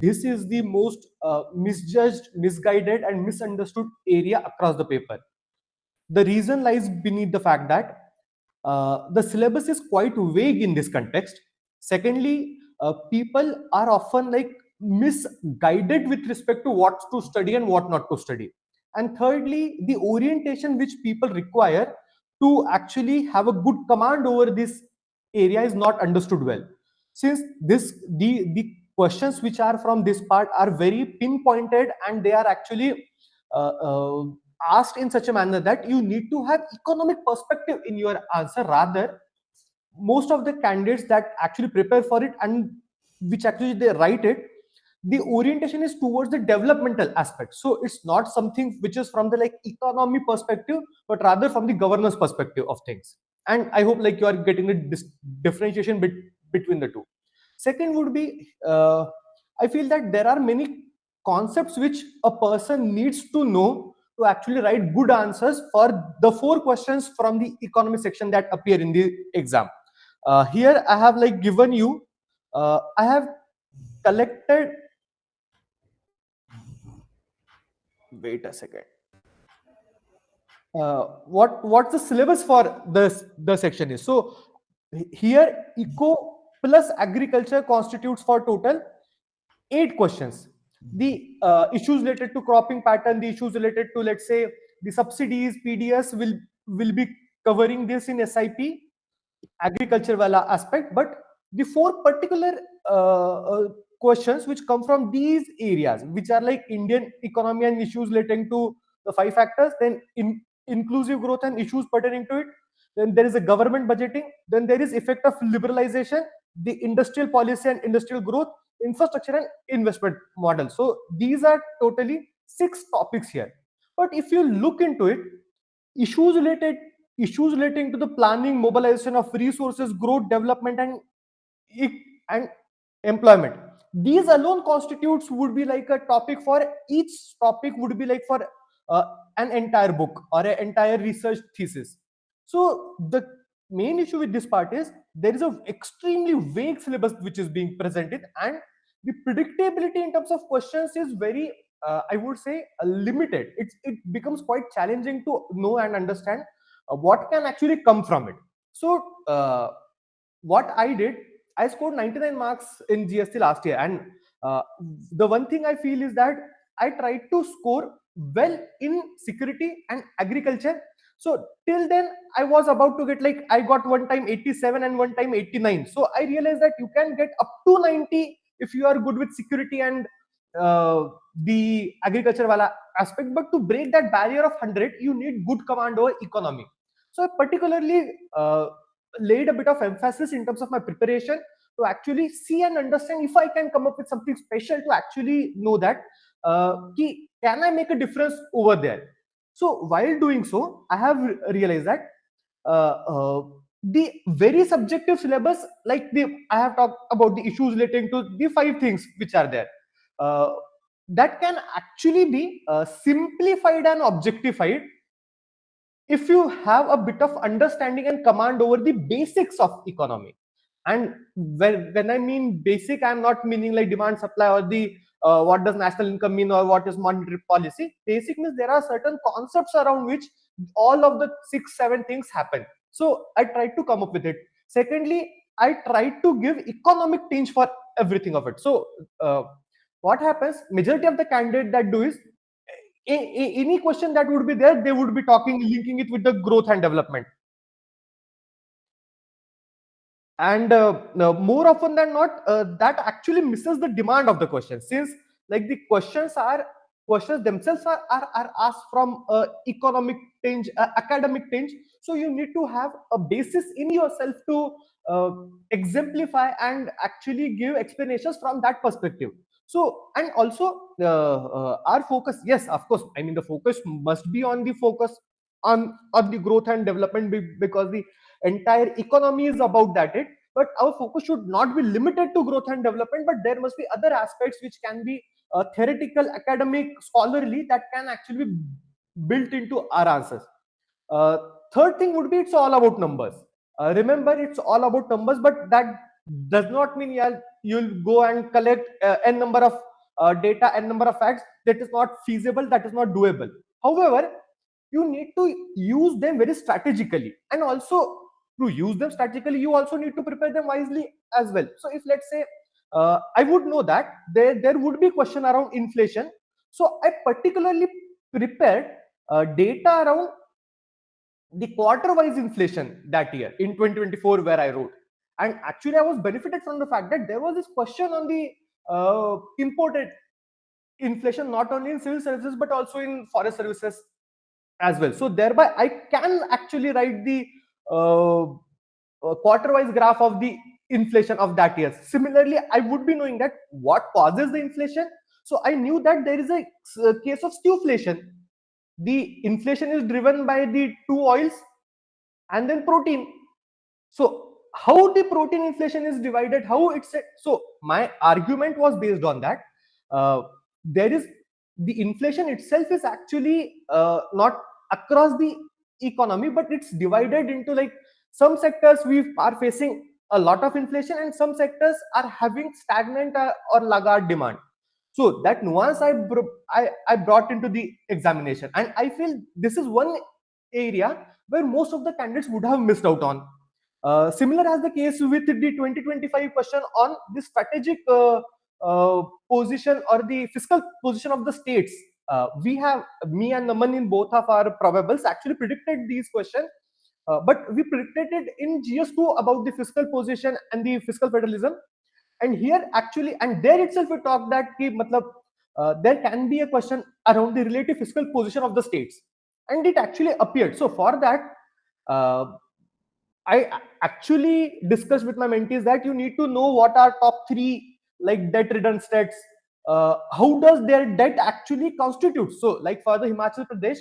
this is the most misjudged, misguided, and misunderstood area across the paper. The reason lies beneath the fact that the syllabus is quite vague in this context. Secondly, people are often like misguided with respect to what to study and what not to study. And thirdly, the orientation which people require to actually have a good command over this area is not understood well. Since the questions which are from this part are very pinpointed, and they are actually uh, uh, asked in such a manner that you need to have economic perspective in your answer. Rather, most of the candidates that actually prepare for it and which actually they write it, the orientation is towards the developmental aspect. So it's not something which is from the like economy perspective, but rather from the governance perspective of things. And I hope like you are getting the differentiation between the two. Second would be, I feel that there are many concepts which a person needs to know to actually write good answers for the 4 questions from the economy section that appear in the exam. Here I have like given you, I have collected, wait a second, what's the syllabus for the section is. So here eco plus agriculture constitutes for total 8 questions. The issues related to cropping pattern, the issues related to, let's say, the subsidies, PDS will be covering this in SIP agriculture wala aspect. But the 4 particular questions which come from these areas, which are like Indian economy and issues relating to the 5 factors, then inclusive growth and issues pertaining to it, then there is a government budgeting, then there is effect of liberalization, the industrial policy and industrial growth, infrastructure and investment model. So these are totally 6 topics here. But if you look into it, issues related issues relating to the planning, mobilization of resources, growth, development, and employment, these alone constitutes would be like a topic for each topic would be like for uh, an entire book or an entire research thesis. So the main issue with this part is there is a extremely vague syllabus which is being presented, and the predictability in terms of questions is very, I would say, limited. It becomes quite challenging to know and understand what can actually come from it. So what I did, I scored 99 marks in GS-3 last year, and the one thing I feel is that I tried to score well in security and agriculture. So till then, I was about to get like, I got one time 87 and one time 89. So I realized that you can get up to 90 if you are good with security and the agriculture wala aspect. But to break that barrier of 100, you need good command over economy. So I particularly laid a bit of emphasis in terms of my preparation to actually see and understand if I can come up with something special to actually know that can I make a difference over there. So while doing so, I have realized that the very subjective syllabus, like I have talked about the issues relating to the 5 things which are there, uh, that can actually be simplified and objectified if you have a bit of understanding and command over the basics of economy. And when I mean basic, I'm not meaning like demand supply or the what does national income mean or what is monetary policy. Basic means there are certain concepts around which all of the 6 7 things happen. So I tried to come up with it. Secondly, I tried to give economic tinge for everything of it. So what happens, majority of the candidate that do is any question that would be there, they would be talking, linking it with the growth and development. And more often than not, that actually misses the demand of the question, since like the questions themselves are asked from economic tinge, academic tinge. So you need to have a basis in yourself to exemplify and actually give explanations from that perspective. So, and also our focus, yes, of course, I mean the focus must be on the focus on the growth and development, because the entire economy is about that. But our focus should not be limited to growth and development, but there must be other aspects which can be theoretical, academic, scholarly, that can actually be built into our answers. uh, Third thing would be, it's all about numbers. Remember, it's all about numbers, but that does not mean you'll go and collect n number of data and number of facts, that is not feasible, that is not doable. However, you need to use them very strategically, and also to use them strategically you also need to prepare them wisely as well. So if let's say I would know that there would be question around inflation, so I particularly prepared data around the quarter wise inflation that year in 2024 where I wrote. And actually I was benefited from the fact that there was this question on the imported inflation, not only in civil services but also in forest services as well. So thereby I can actually write the quarter wise graph of the inflation of that year. Similarly, I would be knowing that what causes the inflation. So I knew that there is a case of stewflation. The inflation is driven by the two oils and then protein. So how the protein inflation is divided, how it's so my argument was based on that. There is the inflation itself is actually not across the economy, but it's divided into like some sectors we are facing a lot of inflation and some sectors are having stagnant or laggard demand. So that nuance I brought into the examination, and I feel this is one area where most of the candidates would have missed out on. Similar as the case with the 2025 question on the strategic position or the fiscal position of the states. We have, me and Naman in both of our probables actually predicted these questions, but we predicted it in GS-2 about the fiscal position and the fiscal federalism. And here actually, and there itself we talked that ki, matlab, there can be a question around the relative fiscal position of the states, and it actually appeared. So for that, I actually discussed with my mentees that you need to know what are top three like debt ridden states. How does their debt actually constitute? So, like for the Himachal Pradesh,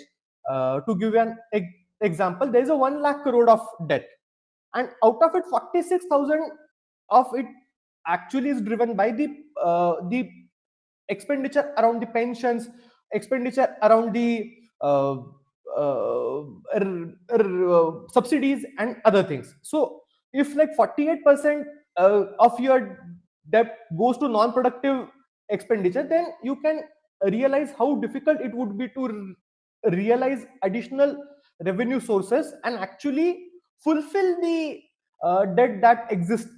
to give you an example, there is a 1 lakh crore of debt, and out of it, 46,000 of it actually is driven by the expenditure around the pensions, expenditure around the subsidies and other things. So if like 48% of your debt goes to non-productive expenditure, then you can realize how difficult it would be to realize additional revenue sources and actually fulfill the debt that exists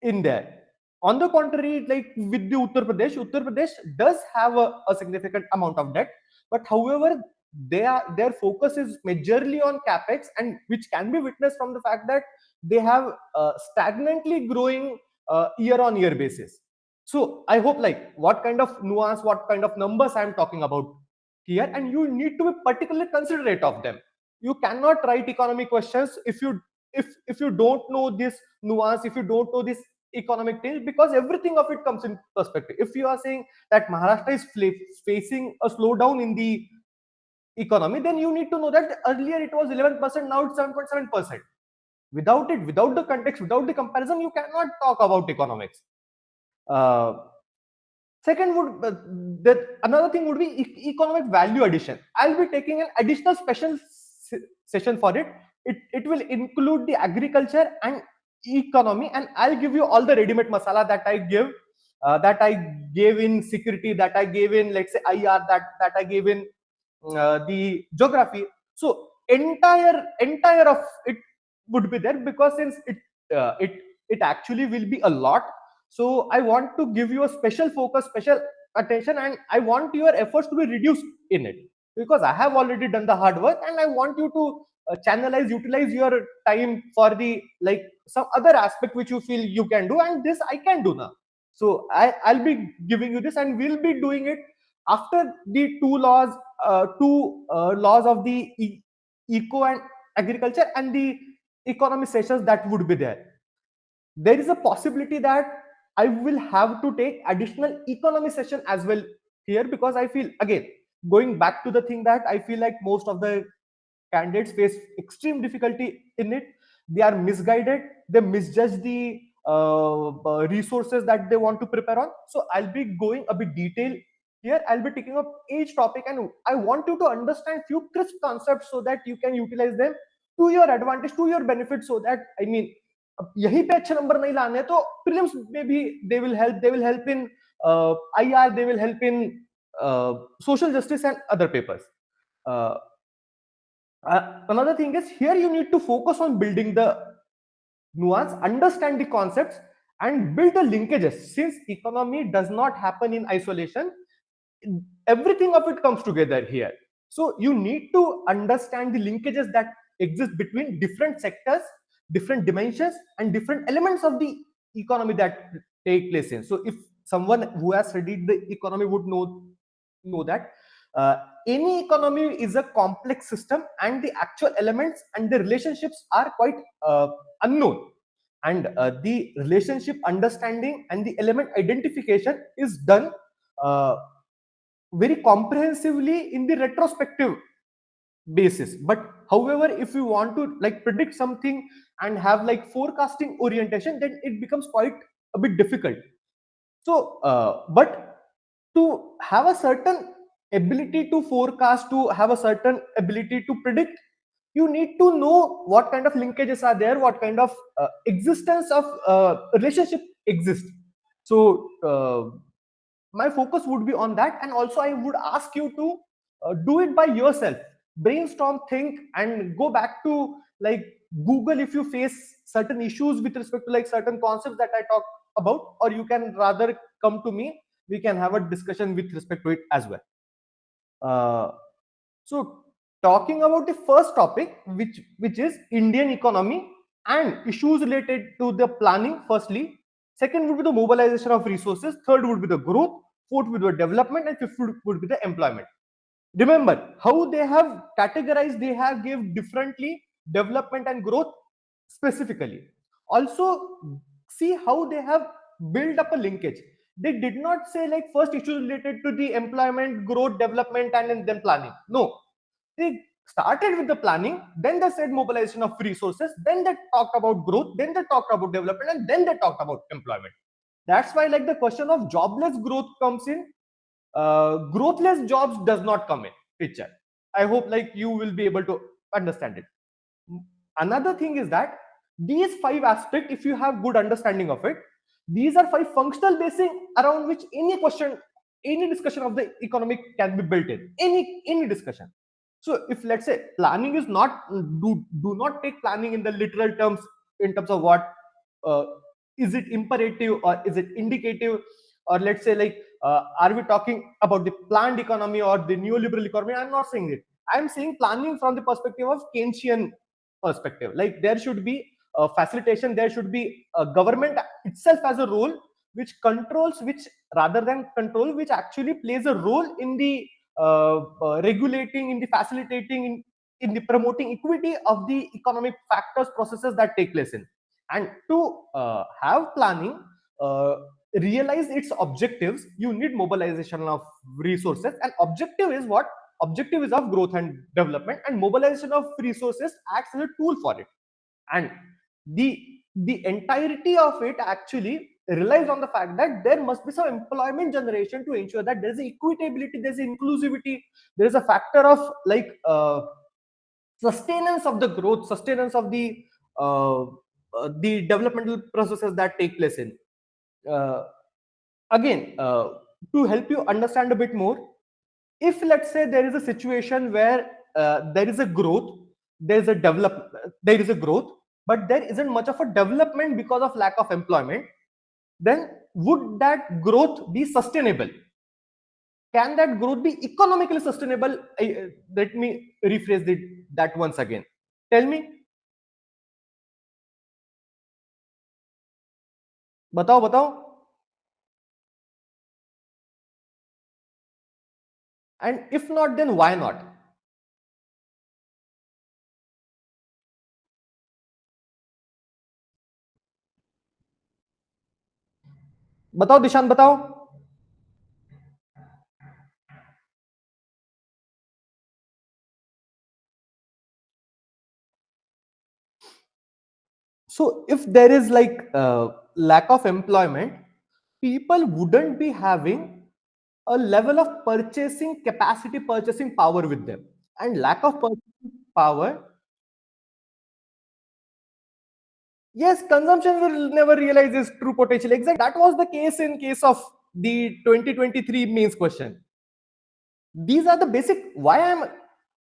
in there. On the contrary, like with the Uttar Pradesh does have a significant amount of debt, but however, their focus is majorly on capex, and which can be witnessed from the fact that they have stagnantly growing year on year basis. So I hope like what kind of nuance, what kind of numbers I am talking about here, and you need to be particularly considerate of them. You cannot write economy questions if you don't know this nuance, if you don't know this economic things, because everything of it comes in perspective. If you are saying that Maharashtra is facing a slowdown in the economy, then you need to know that earlier it was 11%, now it's 7.7%. Without it, without the context, without the comparison, you cannot talk about economics. Second would another thing would be economic value addition. I'll be taking an additional special session for it. It will include the agriculture and economy, and I'll give you all the ready-made masala that I give, that I gave in security, that I gave in, let's say, IR, that I gave in the geography. So entire of it would be there, because since it actually will be a lot. So I want to give you a special focus, special attention, and I want your efforts to be reduced in it, because I have already done the hard work, and I want you to utilize your time for the like some other aspect which you feel you can do, and this I can do now. So I'll be giving you this, and we'll be doing it after the two laws of the eco and agriculture and the economy sessions that would be there. There is a possibility that I will have to take additional economy session as well here, because I feel, again, going back to the thing that I feel like most of the candidates face extreme difficulty in it. They are misguided, they misjudge the resources that they want to prepare on. So I'll be going a bit detailed here. I'll be taking up each topic, and I want you to understand few crisp concepts so that you can utilize them to your advantage, to your benefit, so that, I mean, यही पे अच्छे number नहीं लाने तो prelims में भी they will help in IR, they will help in social justice and other papers. uh, Another thing is, here you need to focus on building the nuance, understand the concepts, and build the linkages. Since economy does not happen in isolation, everything of it comes together here. So you need to understand the linkages that exist between different sectors, different dimensions, and different elements of the economy that take place in. So if someone who has studied the economy would know that uh, any economy is a complex system, and the actual elements and the relationships are quite unknown. And the relationship understanding and the element identification is done uh, very comprehensively in the retrospective basis. But however, if you want to like predict something and have like forecasting orientation, then it becomes quite a bit difficult. So but to have a certain ability to forecast, to have a certain ability to predict, you need to know what kind of linkages are there, what kind of existence of relationship exists. So my focus would be on that. And also I would ask you to do it by yourself, brainstorm, think, and go back to like Google if you face certain issues with respect to like certain concepts that I talk about, or you can rather come to me, we can have a discussion with respect to it as well. uh, so talking about the first topic, which is Indian economy and issues related to the planning, firstly. Second would be the mobilization of resources. Third would be the growth. Fourth would be the development, and fifth would be the employment. Remember how they have categorized, they have give differently development and growth specifically. Also see how they have built up a linkage. They did not say like first issues related to the employment, growth, development, and then planning. No, they started with the planning, then they said mobilization of resources, then they talked about growth, then they talked about development, and then they talked about employment. That's why like the question of jobless growth comes in. Growthless jobs does not come in picture. I hope like you will be able to understand it. Another thing is that these five aspects, if you have good understanding of it, these are five functional basic around which any question, any discussion of the economic can be built in, any discussion. So if let's say planning is not, do not take planning in the literal terms, in terms of what uh, is it imperative or is it indicative, or let's say like are we talking about the planned economy or the neoliberal economy? I'm not saying it. I'm saying planning from the perspective of Keynesian perspective. Like there should be a facilitation, there should be a government itself as a role which controls, which rather than control, which actually plays a role in the regulating, in the facilitating, in the promoting equity of the economic factors, processes that take place in. And to have planning realize its objectives, you need mobilization of resources. And objective is what? Objective is of growth and development, and mobilization of resources acts as a tool for it. And the the entirety of it actually relies on the fact that there must be some employment generation to ensure that there is equitability, there is inclusivity, there is a factor of like sustenance of the growth, sustenance of the developmental processes that take place in. Uh, Again, to help you understand a bit more, if let's say there is a situation where there is a growth, there is a growth, but there isn't much of a development because of lack of employment, then would that growth be sustainable? Can that growth be economically sustainable? Let me rephrase that once again. Tell me, batao, batao. And if not, then why not? बताओ दिशान, बताओ. So if there is like lack of employment, people wouldn't be having a level of purchasing capacity, purchasing power with them. And lack of purchasing power, yes, consumption will never realize its true potential. Exactly, that was the case in case of the 2023 mains question. These are the basic why I'm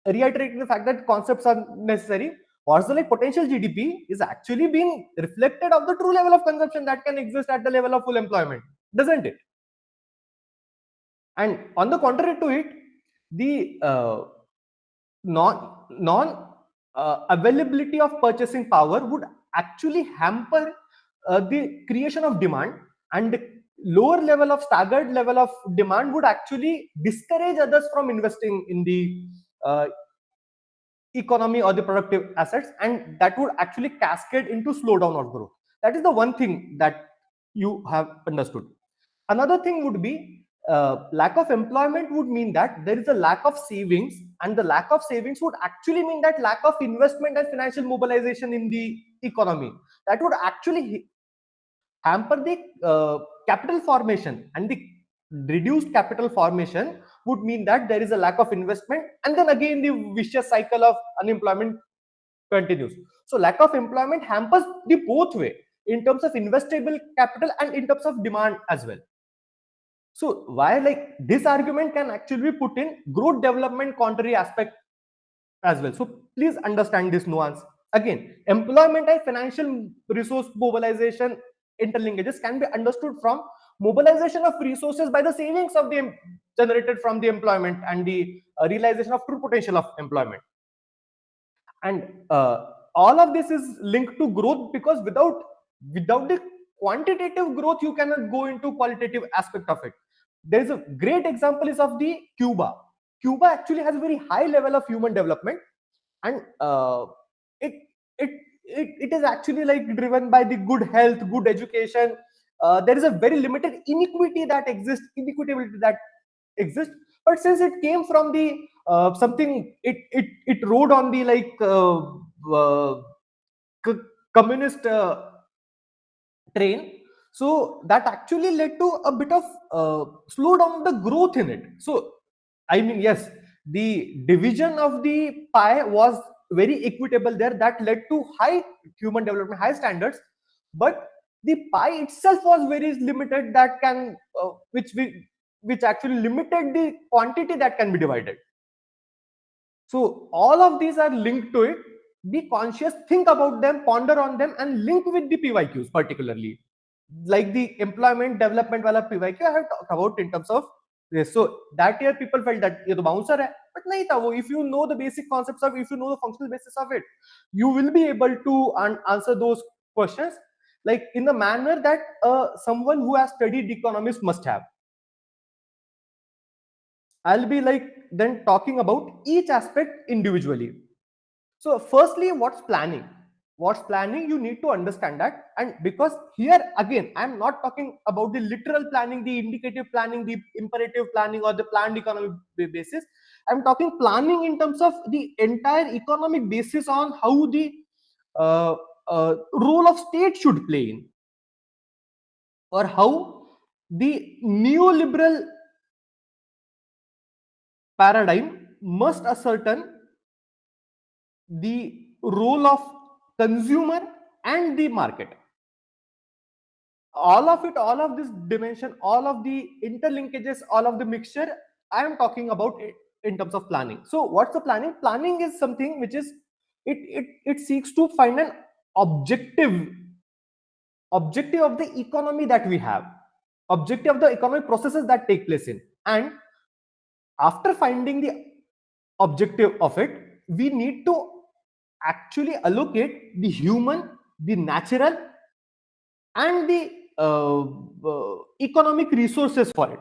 reiterating the fact that concepts are necessary. What's the like potential GDP is actually being reflected of the true level of consumption that can exist at the level of full employment, doesn't it? And on the contrary to it, the non availability of purchasing power would actually hamper the creation of demand, and lower level of staggered level of demand would actually discourage others from investing in the economy or the productive assets, and that would actually cascade into slowdown of growth. That is the one thing that you have understood. Another thing would be lack of employment would mean that there is a lack of savings, and the lack of savings would actually mean that lack of investment and financial mobilization in the economy. That would actually hamper the capital formation, and the reduced capital formation would mean that there is a lack of investment, and then again the vicious cycle of unemployment continues. So lack of employment hampers the both way in terms of investable capital and in terms of demand as well. So why like this argument can actually be put in growth development contrary aspect as well. So please understand this nuance. Again, employment and financial resource mobilization interlinkages can be understood from mobilization of resources by the savings of the generated from the employment and the realization of true potential of employment. And all of this is linked to growth, because without the quantitative growth you cannot go into qualitative aspect of it. There is a great example is of the Cuba actually has a very high level of human development, and it it it is actually like driven by the good health, good education. There is a very limited inequity that exists, inequitability that exists. But since it came from the something, it rode on the like communist train, so that actually led to a bit of slowdown the growth in it. So I mean, yes, the division of the pie was very equitable there, that led to high human development, high standards, but the pie itself was very limited, that can which actually limited the quantity that can be divided. So all of these are linked to it. Be conscious, think about them, ponder on them, and link with the PYQs, particularly like the employment development wala PYQ I have talked about in terms of this. So that year people felt that ये तो bouncer hai, but nahi tha wo. If you know the basic concepts of, if you know the functional basis of it, you will be able to answer those questions like in the manner that someone who has studied economics must have. I'll be like then talking about each aspect individually. So firstly, what's planning? What's planning? You need to understand that. And because here again, I'm not talking about the literal planning, the indicative planning, the imperative planning, or the planned economic basis. I'm talking planning in terms of the entire economic basis on how the role of state should play in, or how the neoliberal paradigm must ascertain the role of consumer and the market. All of it, all of this dimension, all of the interlinkages, all of the mixture, I am talking about it in terms of planning. So what's the planning? Planning is something which is it seeks to find an objective of the economy that we have, objective of the economic processes that take place in, and after finding the objective of it, we need to actually allocate the human, the natural, and the economic resources for it.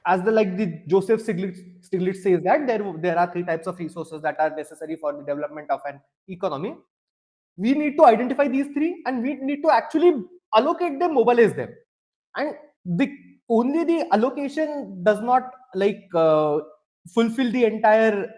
As the like the Joseph Stiglitz says that there are three types of resources that are necessary for the development of an economy. We need to identify these three, and we need to actually allocate them, mobilize them. And the only the allocation does not like fulfill the entire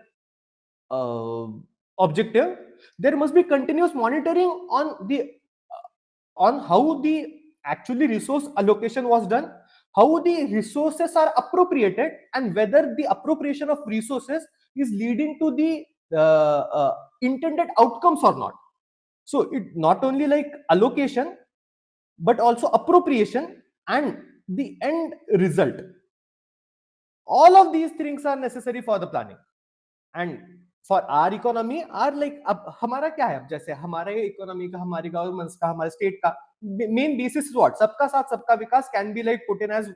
objective. There must be continuous monitoring on how the actually resource allocation was done, how the resources are appropriated, and whether the appropriation of resources is leading to the intended outcomes or not. So it not only like allocation, but also appropriation and the end result. All of these things are necessary for the planning. And for our economy, our like अब हमारा क्या है, अब जैसे हमारे economy का, हमारी governments का, हमारे स्टेट का मेन बेसिस व्हाट, सबका साथ सबका विकास can be like put in as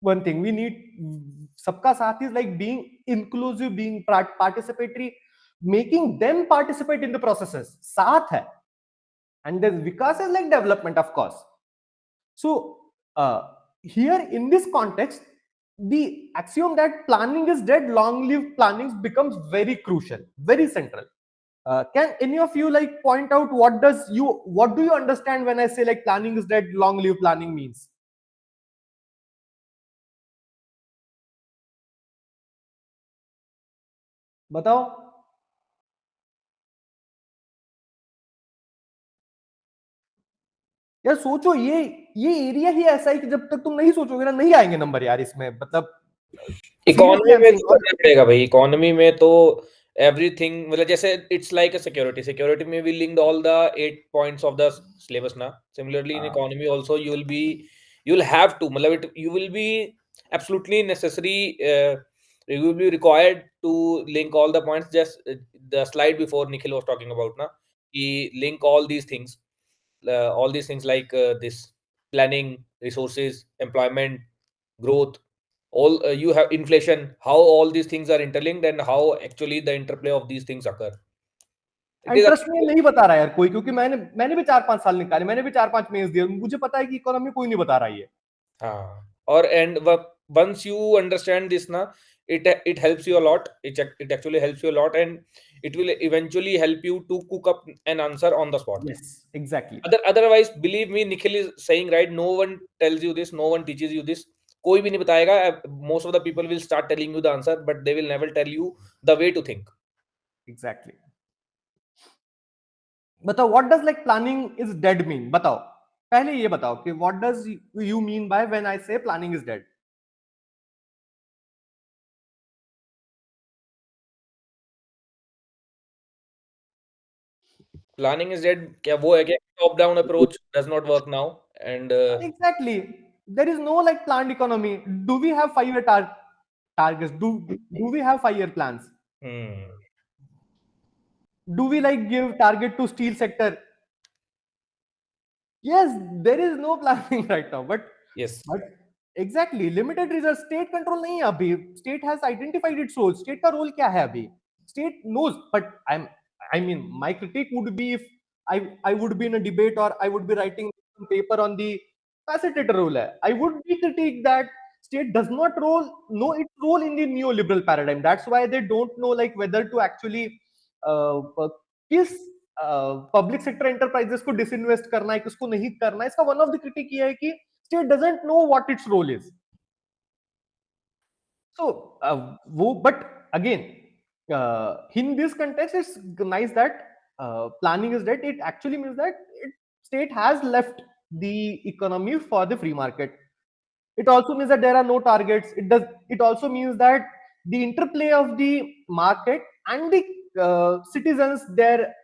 one thing. We need सबका साथ is like being inclusive, being participatory, making them participate in the processes. साथ है. And then vikas is like development, of course. So here in this context, the axiom that planning is dead, long-lived planning becomes very crucial, very central. Can any of you like point out what do you understand when I say like planning is dead, long-lived planning means? बताओ. यार सोचो, ये area ही ऐसा है कि जब तक तुम नहीं सोचोगे ना, नहीं आएंगे नंबर यार इसमें. मतलब इकोनॉमी में तो करना पड़ेगा भाई. इकोनॉमी में तो एवरीथिंग, मतलब जैसे इट्स लाइक अ सिक्योरिटी में we linked all the 8 points of the syllabus ना. Similarly in economy also you will have to, मतलब it you will be absolutely necessary, you will be required to link all the points. Just the slide before Nikhil was talking about na, he link all these things like this planning, resources, employment, growth, all you have inflation, how all these things are interlinked and how actually the interplay of these things occur. Interest में नहीं बता रहा यार कोई, क्योंकि मैंने भी 4-5 साल निकाले, मैंने भी 4-5 मेंस दिए, मुझे पता है कि इकोनॉमी कोई नहीं बता रहा है. हाँ, और and once you understand this na, it helps you a lot. It actually helps you a lot, and it will eventually help you to cook up an answer on the spot. Yes, exactly. Otherwise, believe me, Nikhil is saying right, no one tells you this, no one teaches you this. कोई भी नहीं बताएगा. Most of the people will start telling you the answer, but they will never tell you the way to think. Exactly. बताओ, what does like planning is dead mean? बताओ, पहले ये बताओ कि what does you mean by when I say planning is dead? Planning is dead. क्या वो है क्या? Top down approach does not work now, and Exactly. There is no like planned economy. Do we have 5-year targets? Do we have 5-year plans? Do we like give target to steel sector? Yes, there is no planning right now. But yes, but exactly, limited research, state control नहीं है अभी. State has identified its role. State का role क्या है अभी? State knows. But I mean, my critique would be if I would be in a debate or I would be writing some paper on the facilitator role. I would be critique that state does not know its role in the neoliberal paradigm. That's why they don't know like whether to actually किस public sector enterprises को disinvest करना है, किसको नहीं करना है. इसका one of the critic ये है कि state doesn't know what its role is. So वो, but again in this context it's nice that planning is dead. It actually means that state has left the economy for the free market. It also means that there are no targets. It also means that the interplay of the market and the citizens, their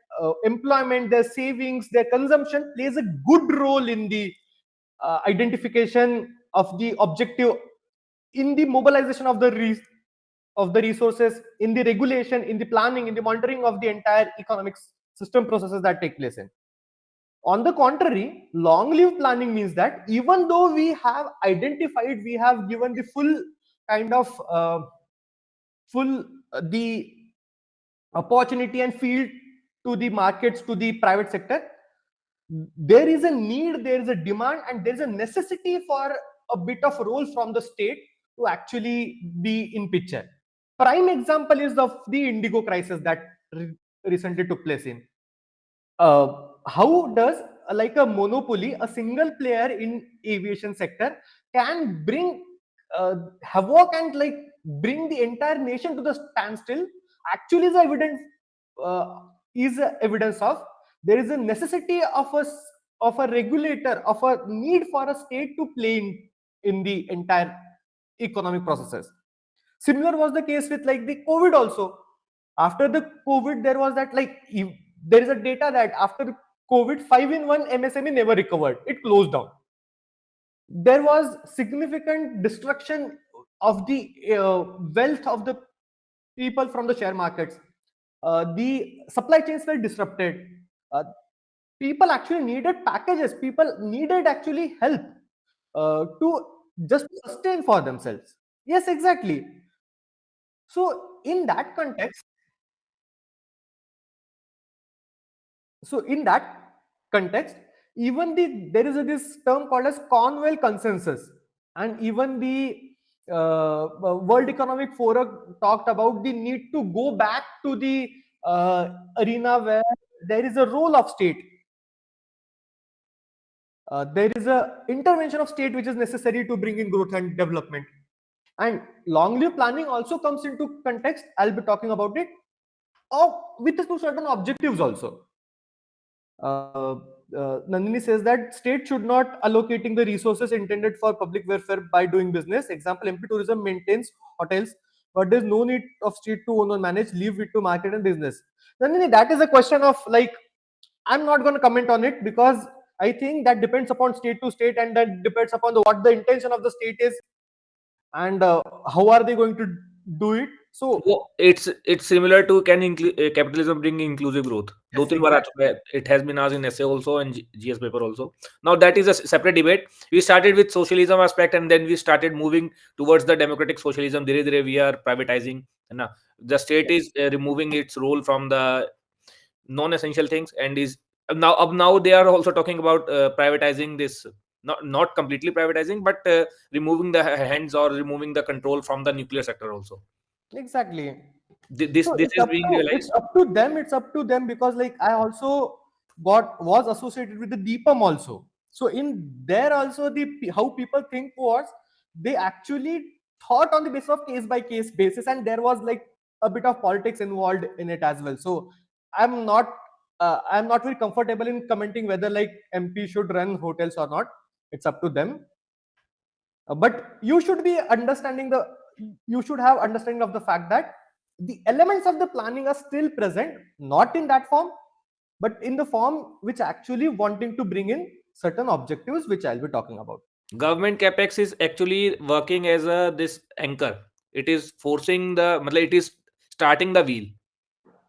employment, their savings, their consumption plays a good role in the identification of the objective, in the mobilization of the resources, in the regulation, in the planning, in the monitoring of the entire economic system processes that take place in. On the contrary, long-lived planning means that even though we have identified, we have given the full kind of the opportunity and field to the markets, to the private sector, there is a need, there is a demand, and there is a necessity for a bit of role from the state to actually be in picture. Prime example is of the indigo crisis that recently took place in. How does like a monopoly, a single player in aviation sector can bring havoc and like bring the entire nation to the standstill? Actually is evidence of there is a necessity of a regulator, of a need for a state to play in the entire economic processes. Similar was the case with like the COVID also. After the COVID, there was that like there is a data that after COVID, 5-in-1 MSME never recovered. It closed down. there was significant destruction of the wealth of the people from the share markets. The supply chains were disrupted. Uh, People actually needed packages. People needed actually help to just sustain for themselves. Yes, exactly. So in that context, even there is this term called as Cornwall consensus, and even the World Economic Forum talked about the need to go back to the arena where there is a role of state. There is a intervention of state which is necessary to bring in growth and development. And long live planning also comes into context. I'll be talking about it, or with certain objectives also. Nandini says that state should not allocating the resources intended for public welfare by doing business. Example, MP Tourism maintains hotels, but there's no need of state to own or manage, leave it to market and business. Nandini, that is a question of like, I'm not going to comment on it because I think that depends upon state to state, and that depends upon what the intention of the state is, and how are they going to do it. So it's similar to capitalism bring inclusive growth? yes, दो तीन बार आ exactly. चुका है. It has been asked in essay also and GS paper also. Now that is a separate debate. We started with socialism aspect and then we started moving towards the democratic socialism. धीरे धीरे we are privatizing. है ना? The state is removing its role from the non-essential things and is now they are also talking about privatizing this. Not completely privatizing, but removing the hands or removing the control from the nuclear sector also. Exactly. This So this is being it's realized. up to them. It's up to them because like I also was associated with the DPAM also. So in there also how people think was they actually thought on the basis of case by case basis, and there was like a bit of politics involved in it as well. So I'm not I'm not very comfortable in commenting whether like MP should run hotels or not. It's up to them. But you should be understanding you should have understanding of the fact that the elements of the planning are still present, not in that form, but in the form which actually wanting to bring in certain objectives which I'll be talking about. Government capex is actually working as a this anchor. It is forcing the, मतलब it is starting the wheel.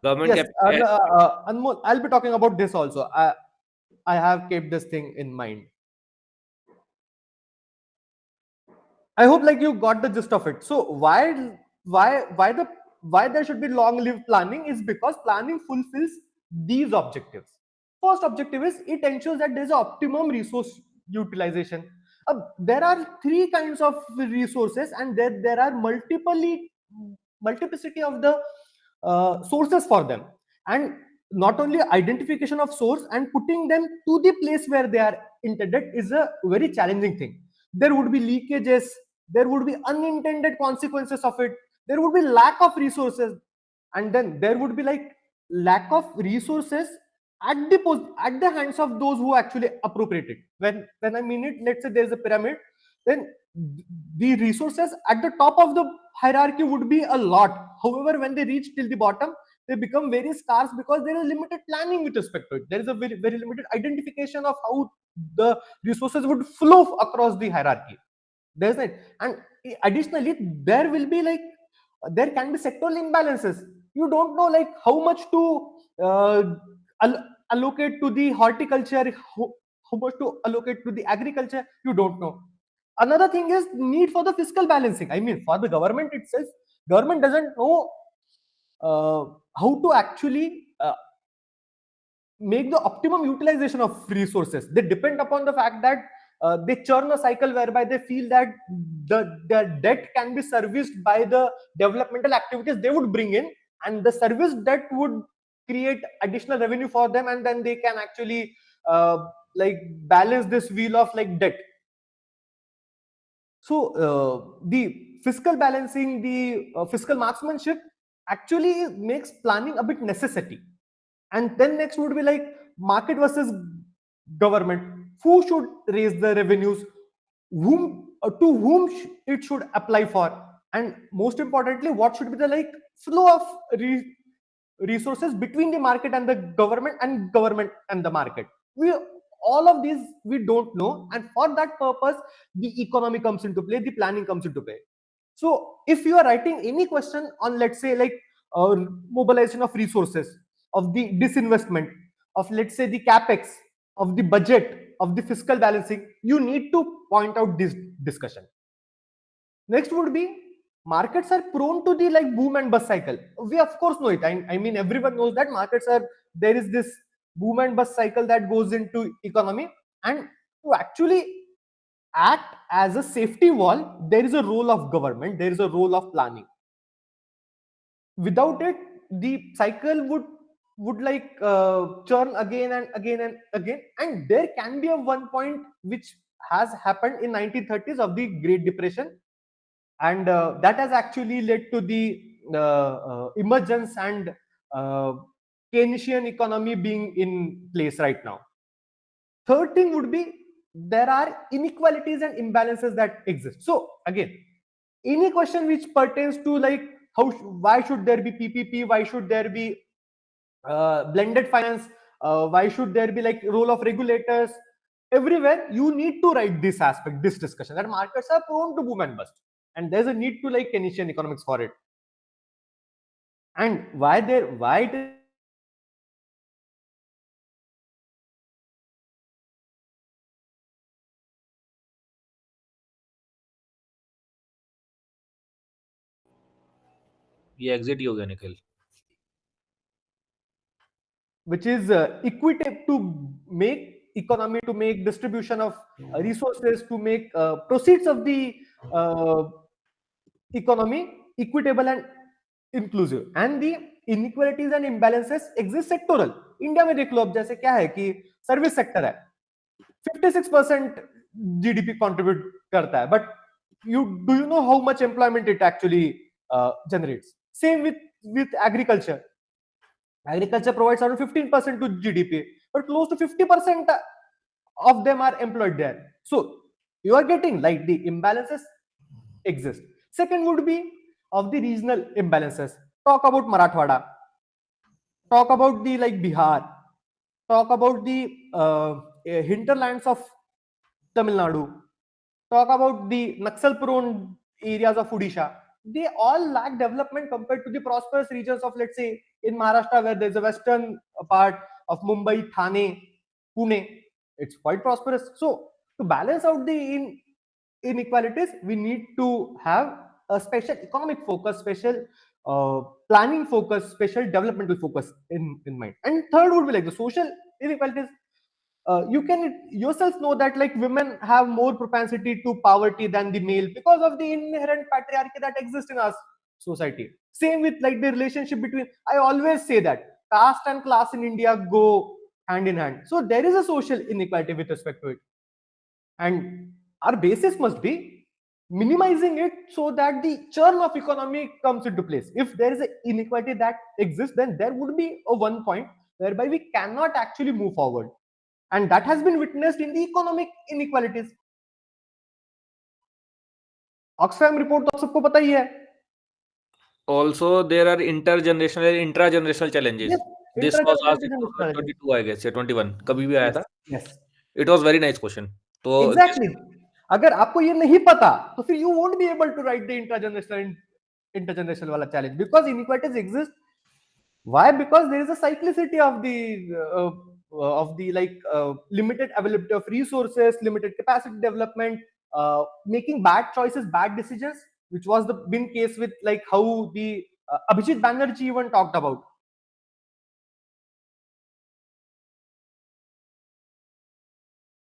Government Yes, capex. Anmol, I'll be talking about this also. I have kept this thing in mind. I hope like you got the gist of it. So why there should be long lived planning is because planning fulfills these objectives. First objective is it ensures that there is optimum resource utilization. There are three kinds of resources, and there are multiplicity of the sources for them, and not only identification of source and putting them to the place where they are intended is a very challenging thing. There would be leakages, there would be unintended consequences of it, there would be lack of resources, and then there would be like lack of resources at the hands of those who actually appropriate it. When I mean it, let's say there's a pyramid, then the resources at the top of the hierarchy would be a lot. However, when they reach till the bottom, they become very scarce because there is limited planning with respect to it. There is a very limited identification of how the resources would flow across the hierarchy. There's it. And additionally, there will be like there can be sectoral imbalances. You don't know like how much to allocate to the horticulture, how much to allocate to the agriculture. You don't know. Another thing is need for the fiscal balancing. I mean, for the government itself, government doesn't know how to actually make the optimum utilization of resources. They depend upon the fact that they churn a cycle whereby they feel that the debt can be serviced by the developmental activities they would bring in, and the service debt would create additional revenue for them, and then they can actually like balance this wheel of like debt. So the fiscal balancing, the fiscal marksmanship actually makes planning a bit necessity. And then next would be like market versus government. Who should raise the revenues? To whom it should apply for? And most importantly, what should be the like flow of resources between the market and the government and the market? We all of these we don't know, and for that purpose the economy comes into play, the planning comes into play. So if you are writing any question on, let's say, like mobilization of resources, of the disinvestment, of, let's say, the capex, of the budget, of the fiscal balancing, you need to point out this discussion. Next would be, markets are prone to the like boom and bust cycle. We of course know it. I mean, everyone knows that markets are, there is this boom and bust cycle that goes into economy, and to actually act as a safety wall, there is a role of government, there is a role of planning. Without it, the cycle would like churn again and again and again, and there can be a one point which has happened in 1930s of the Great Depression, and that has actually led to the emergence and Keynesian economy being in place right now. Third thing would be, there are inequalities and imbalances that exist. So again, any question which pertains to like why should there be PPP, why should there be blended finance, why should there be like role of regulators, everywhere you need to write this aspect, this discussion, that markets are prone to boom and bust, and there's a need to like Keynesian economics for it. And why it is ये exit ही हो गया Nikhil. which is equity, to make economy, to make distribution of resources, to make proceeds of the economy equitable and inclusive. And the inequalities and imbalances exist sectoral. India में देख लो, अब जैसे क्या है कि सर्विस सेक्टर है, 56% GDP contribute करता है, but do you know how much employment it actually generates? Same with agriculture. Agriculture provides around 15% to GDP, but close to 50% of them are employed there. So you are getting like the imbalances exist. Second would be of the regional imbalances. Talk about Marathwada, talk about the like Bihar, talk about the hinterlands of Tamil Nadu, talk about the Naxal prone areas of Odisha. They all lack development compared to the prosperous regions of, let's say, in Maharashtra, where there's a western part of Mumbai, Thane, Pune. It's quite prosperous. So to balance out the inequalities, we need to have a special economic focus, special planning focus, special developmental focus in mind. And third would be like the social inequalities. You can yourself know that like women have more propensity to poverty than the male because of the inherent patriarchy that exists in our society. Same with like the relationship between, I always say that caste and class in India go hand in hand. So there is a social inequality with respect to it, and our basis must be minimizing it so that the churn of economy comes into place. If there is an inequality that exists, then there would be a one point whereby we cannot actually move forward, and that has been witnessed in the economic inequalities. Oxfam report तो आप सबको पता ही है. Also, there are intergenerational and intragenerational challenges. Yes, This was asked in intergenerational challenges. 2022, I guess, या 21. कभी भी आया था. Yes, It was very nice question. तो exactly. अगर आपको ये नहीं पता तो फिर you won't be able to write the intergenerational वाला challenge, because inequalities exist. Why? Because there is a cyclicity of the like limited availability of resources, limited capacity development, making bad choices, bad decisions, which was the been case with like how the Abhijit Banerjee even talked about.